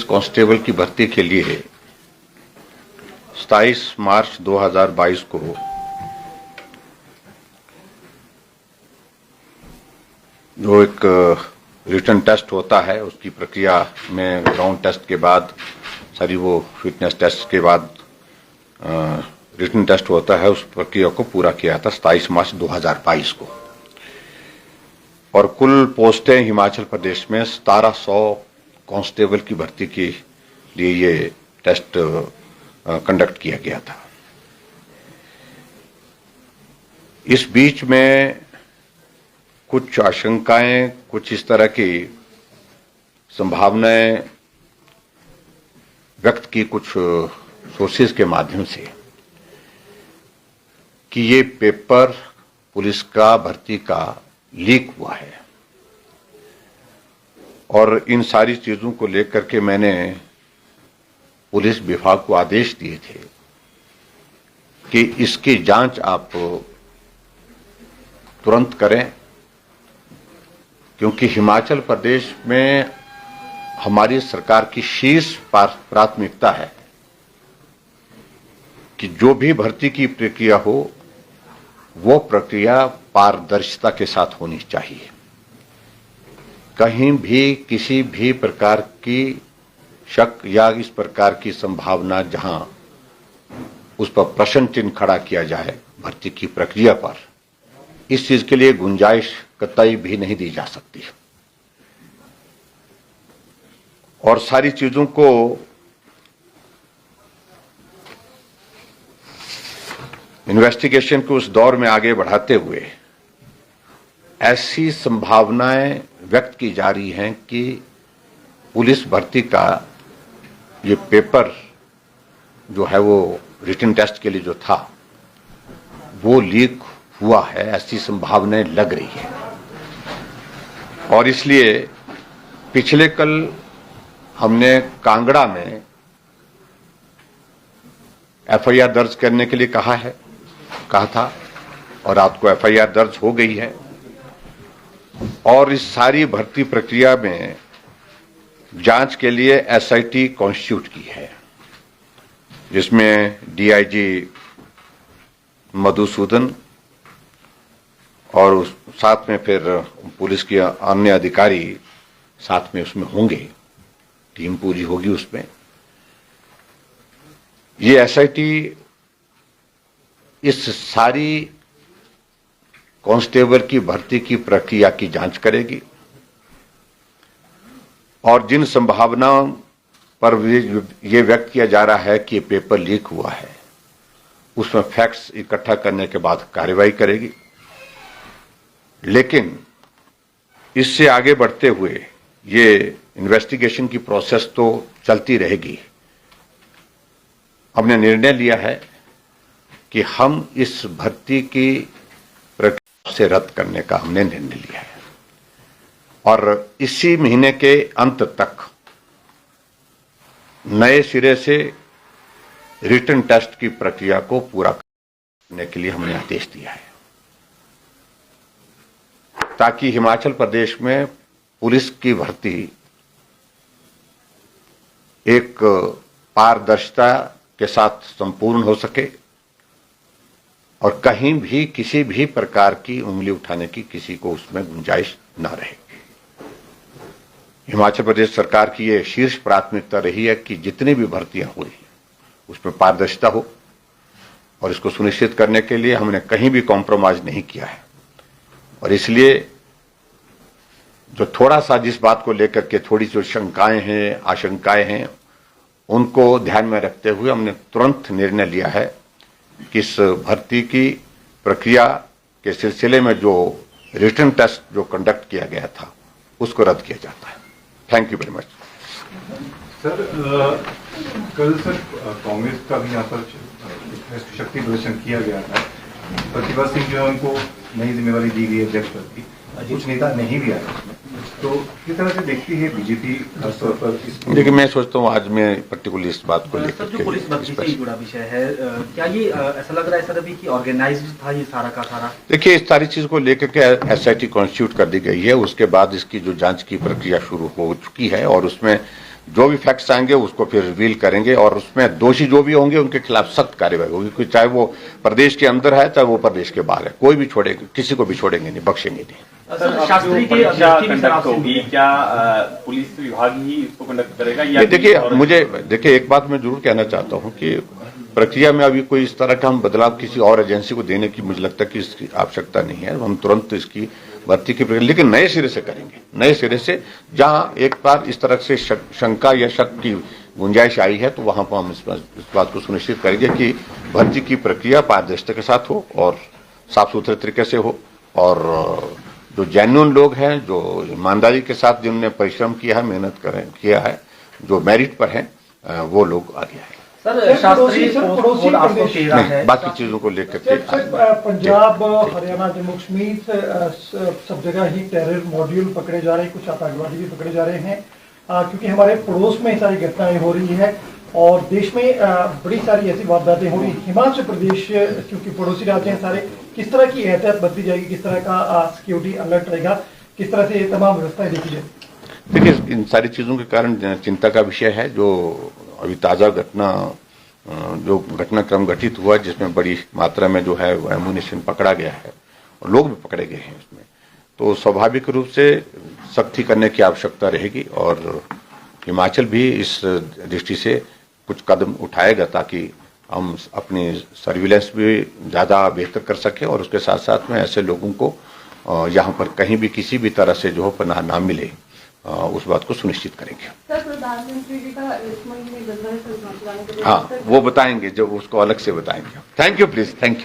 Constable की भर्ती के लिए 27 मार्च 2022 को जो एक रिटन टेस्ट होता है, उसकी प्रक्रिया में ग्राउंड टेस्ट के बाद सारी वो फिटनेस टेस्ट के बाद रिटन टेस्ट होता है, उस प्रक्रिया को पूरा किया था 27 मार्च 2022 को। और कुल पोस्टें हिमाचल प्रदेश में 1700 कांस्टेबल की भर्ती के लिए ये टेस्ट कंडक्ट किया गया था। इस बीच में कुछ आशंकाएं, कुछ इस तरह की संभावनाएं व्यक्त की कुछ सोर्सेज के माध्यम से कि ये पेपर पुलिस का भर्ती का लीक हुआ है। और इन सारी चीजों को लेकर के मैंने पुलिस विभाग को आदेश दिए थे कि इसकी जांच आप तुरंत करें, क्योंकि हिमाचल प्रदेश में हमारी सरकार की शीर्ष प्राथमिकता है कि जो भी भर्ती की प्रक्रिया हो वो प्रक्रिया पारदर्शिता के साथ होनी चाहिए। कहीं भी किसी भी प्रकार की शक या इस प्रकार की संभावना जहां उस पर प्रश्न चिन्ह खड़ा किया जाए भर्ती की प्रक्रिया पर, इस चीज के लिए गुंजाइश कतई भी नहीं दी जा सकती। और सारी चीजों को इन्वेस्टिगेशन के उस दौर में आगे बढ़ाते हुए ऐसी संभावनाएं व्यक्त की जा रही हैं कि पुलिस भर्ती का ये पेपर जो है वो रिटन टेस्ट के लिए जो था वो लीक हुआ है, ऐसी संभावनाएं लग रही है। और इसलिए पिछले कल हमने कांगड़ा में एफआईआर दर्ज करने के लिए कहा था और रात को एफआईआर दर्ज हो गई है। और इस सारी भर्ती प्रक्रिया में जांच के लिए एसआईटी कॉन्स्टिट्यूट की है, जिसमें डीआईजी मधुसूदन और साथ में फिर पुलिस के अन्य अधिकारी साथ में उसमें होंगे, टीम पूरी होगी उसमें। ये एसआईटी इस सारी कांस्टेबल की भर्ती की प्रक्रिया की जांच करेगी और जिन संभावनाओं पर ये व्यक्त किया जा रहा है कि ये पेपर लीक हुआ है उसमें फैक्ट्स इकट्ठा करने के बाद कार्रवाई करेगी। लेकिन इससे आगे बढ़ते हुए ये इन्वेस्टिगेशन की प्रोसेस तो चलती रहेगी। हमने निर्णय लिया है कि हम इस भर्ती की प्रक्रिया से रद्द करने का हमने निर्णय लिया है और इसी महीने के अंत तक नए सिरे से रिटन टेस्ट की प्रक्रिया को पूरा करने के लिए हमने आदेश दिया है, ताकि हिमाचल प्रदेश में पुलिस की भर्ती एक पारदर्शिता के साथ संपूर्ण हो सके और कहीं भी किसी भी प्रकार की उंगली उठाने की किसी को उसमें गुंजाइश न रहे। हिमाचल प्रदेश सरकार की यह शीर्ष प्राथमिकता रही है कि जितनी भी भर्तियां हो रही हैं उसमें पारदर्शिता हो और इसको सुनिश्चित करने के लिए हमने कहीं भी कॉम्प्रोमाइज नहीं किया है। और इसलिए जो थोड़ा सा जिस बात को लेकर के थोड़ी जो शंकाएं हैं, आशंकाएं हैं, उनको ध्यान में रखते हुए हमने तुरंत निर्णय लिया है कि इस भर्ती की प्रक्रिया के सिलसिले में जो रिटन टेस्ट जो कंडक्ट किया गया था उसको रद्द किया जाता है। Thank you very much. Sir, कल सर कांग्रेस का भी यहाँ पर शक्ति प्रदर्शन किया गया था। प्रतिभा सिंह जो है उनको नई जिम्मेवारी दी गई अध्यक्ष पद की, कुछ नेता नहीं भी आए, तो किस तरह से देखती है बीजेपी खासतौर पर? देखिए, मैं सोचता हूँ आज मैं पर्टिकुलर इस बात को लेकर जो पुलिस भर्ती से जुड़ा विषय है, क्या ये ऐसा लग रहा है सर अभी कि ऑर्गेनाइज्ड था ये सारा का सारा? देखिए, इस सारी चीज को लेकर के एसआईटी कॉन्स्टिट्यूट कर दी गई है। उसके बाद इसकी जो जांच की प्रक्रिया शुरू हो चुकी है और उसमें जो भी फैक्ट्स आएंगे उसको फिर रिवील करेंगे और उसमें दोषी जो भी होंगे उनके खिलाफ सख्त कार्रवाई होगी, चाहे वो प्रदेश के अंदर है चाहे वो प्रदेश के बाहर है, कोई भी छोड़ेगा, किसी को भी छोड़ेंगे नहीं, बख्शेंगे नहीं। सर, शास्त्री की परीक्षा अभ्यर्थी भी सर कंडक्ट आपसे होगी, मिले। क्या पुलिस विभाग ही इसको कंडक्ट करेगा या देखिए एक बात मैं जरूर कहना चाहता हूं कि प्रक्रिया में अभी कोई इस तरह का हम बदलाव किसी और एजेंसी को देने की मुझे लगता है कि इसकी आवश्यकता नहीं है। हम तुरंत इसकी भर्ती की प्रक्रिया लेकिन नए सिरे से करेंगे, नए सिरे से। जहां एक बार इस तरह से शंका या शक की गुंजाइश आई है तो वहां पर हम इस बात को सुनिश्चित करेंगे कि भर्ती की प्रक्रिया पारदर्शिता के साथ हो और साफ सुथरे तरीके से हो और जो जेन्युइन लोग हैं, जो ईमानदारी के साथ जिन्होंने परिश्रम किया है, मेहनत किया है, जो मेरिट पर हैं, वो लोग आगे आए। सर, शास्त्री पोस्ट आपको 13 है, बाकी चीजों को लेकर के पंजाब, हरियाणा, जम्मू कश्मीर सब जगह ही टेरर मॉड्यूल पकड़े जा रहे हैं, कुछ आतंकवादी भी पकड़े जा रहे हैं, क्योंकि हमारे पड़ोस में सारी घटनाएं हो रही है और देश में बड़ी सारी ऐसी वारदातें हो रही है। हिमाचल प्रदेश क्योंकि पड़ोसी राज्य हैं सारे, किस तरह की एहतियात बरती जाएगी, किस तरह का सिक्योरिटी अलर्ट रहेगा, किस तरह से ये तमाम व्यवस्थाएं देखी जाए? देखिए इन सारी चीजों के कारण चिंता का विषय है। जो अभी ताजा घटनाक्रम घटित हुआ जिसमें बड़ी मात्रा में जो है वो एमुनिशन पकड़ा गया है और लोग भी पकड़े गए हैं इसमें, तो स्वाभाविक रूप से सख्ती करने की आवश्यकता रहेगी और हिमाचल भी इस दृष्टि से कुछ कदम उठाएगा ताकि हम अपनी सर्विलेंस भी ज्यादा बेहतर कर सके और उसके साथ साथ में ऐसे लोगों को यहाँ पर कहीं भी किसी भी तरह से जो पनाह ना मिले उस बात को सुनिश्चित करेंगे। सर, प्रधानमंत्री जी का इस महीने गंगा जल पहुंचाने के लिए हाँ, वो बताएंगे, जब उसको अलग से बताएंगे। Thank you please, thank you.